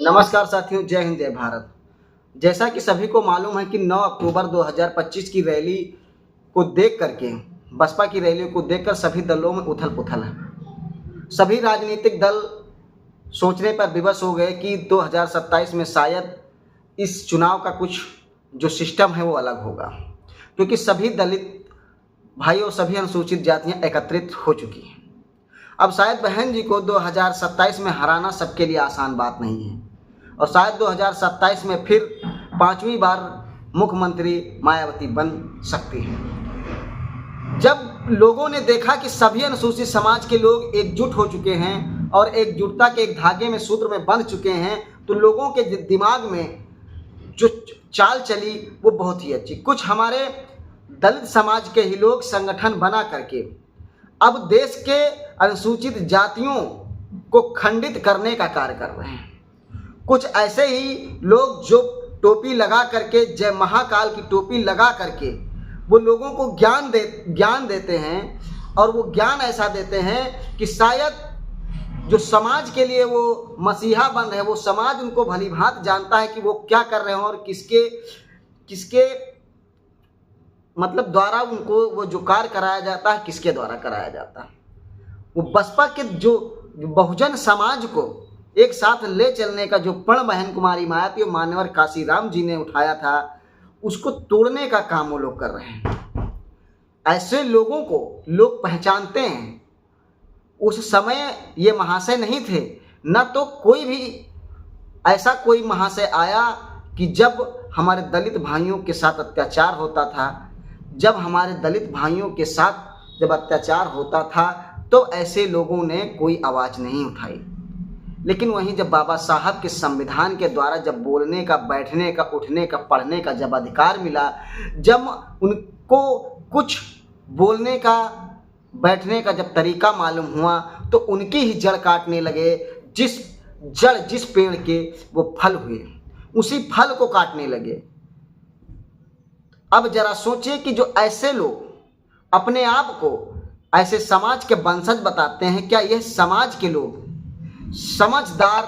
नमस्कार साथियों, जय हिंद जय भारत। जैसा कि सभी को मालूम है कि 9 अक्टूबर 2025 की रैली को देख करके, बसपा की रैली को देखकर सभी दलों में उथल पुथल है। सभी राजनीतिक दल सोचने पर विवश हो गए कि 2027 में शायद इस चुनाव का कुछ जो सिस्टम है वो अलग होगा, क्योंकि सभी दलित भाई और सभी अनुसूचित जातियां एकत्रित हो चुकी हैं। अब शायद बहन जी को 2027 में हराना सबके लिए आसान बात नहीं है और शायद 2027 में फिर 5वीं बार मुख्यमंत्री मायावती बन सकती हैं। जब लोगों ने देखा कि सभी अनुसूचित समाज के लोग एकजुट हो चुके हैं और एकजुटता के एक धागे में, सूत्र में बंध चुके हैं, तो लोगों के दिमाग में जो चाल चली वो बहुत ही अच्छी। कुछ हमारे दलित समाज के ही लोग संगठन बना करके अब देश के अनुसूचित जातियों को खंडित करने का कार्य कर रहे हैं। कुछ ऐसे ही लोग जो टोपी लगा करके, जय महाकाल की टोपी लगा करके वो लोगों को ज्ञान देते हैं, और वो ज्ञान ऐसा देते हैं कि शायद जो समाज के लिए वो मसीहा बन रहे हैं, वो समाज उनको भली भांति जानता है कि वो क्या कर रहे हैं और किसके मतलब द्वारा उनको वो जो कार्य कराया जाता है, किसके द्वारा कराया जाता है। वो बसपा के जो बहुजन समाज को एक साथ ले चलने का जो प्रण बहन कुमारी मायावती और मान्यवर काशीराम जी ने उठाया था, उसको तोड़ने का काम वो लोग कर रहे हैं। ऐसे लोगों को लोग पहचानते हैं। उस समय ये महाशय नहीं थे, न तो कोई भी ऐसा कोई महाशय आया कि जब हमारे दलित भाइयों के साथ अत्याचार होता था, जब हमारे दलित भाइयों के साथ जब अत्याचार होता था तो ऐसे लोगों ने कोई आवाज़ नहीं उठाई। लेकिन वहीं जब बाबा साहब के संविधान के द्वारा जब बोलने का, बैठने का, उठने का, पढ़ने का जब अधिकार मिला, जब उनको कुछ बोलने का, बैठने का जब तरीका मालूम हुआ, तो उनकी ही जड़ काटने लगे। जिस पेड़ के वो फल हुए, उसी फल को काटने लगे। अब जरा सोचिए कि जो ऐसे लोग अपने आप को ऐसे समाज के वंशज बताते हैं, क्या यह समाज के लोग समझदार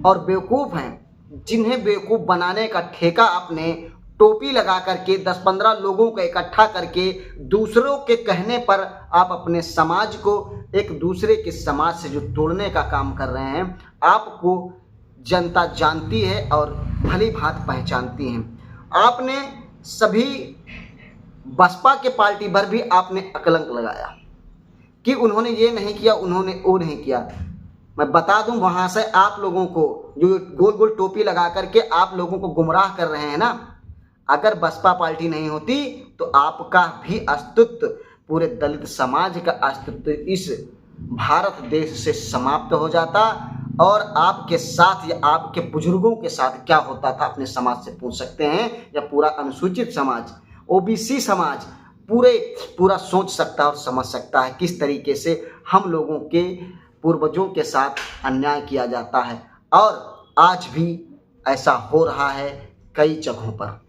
और बेवकूफ़ हैं, जिन्हें बेवकूफ़ बनाने का ठेका आपने टोपी लगा करके 10-15 लोगों को इकट्ठा करके दूसरों के कहने पर आप अपने समाज को एक दूसरे के समाज से जो तोड़ने का काम कर रहे हैं, आपको जनता जानती है और भली भांति पहचानती है। आपने सभी बसपा के पार्टी पर भी आपने अकलंक लगाया कि उन्होंने ये नहीं किया, उन्होंने वो नहीं किया। मैं बता दूं, वहाँ से आप लोगों को जो गोल गोल टोपी लगा करके आप लोगों को गुमराह कर रहे हैं ना, अगर बसपा पार्टी नहीं होती तो आपका भी अस्तित्व, पूरे दलित समाज का अस्तित्व इस भारत देश से समाप्त हो जाता, और आपके साथ या आपके बुजुर्गों के साथ क्या होता था अपने समाज से पूछ सकते हैं, या पूरा अनुसूचित समाज, ओबीसी समाज पूरा सोच सकता है और समझ सकता है किस तरीके से हम लोगों के पूर्वजों के साथ अन्याय किया जाता है। और आज भी ऐसा हो रहा है कई जगहों पर।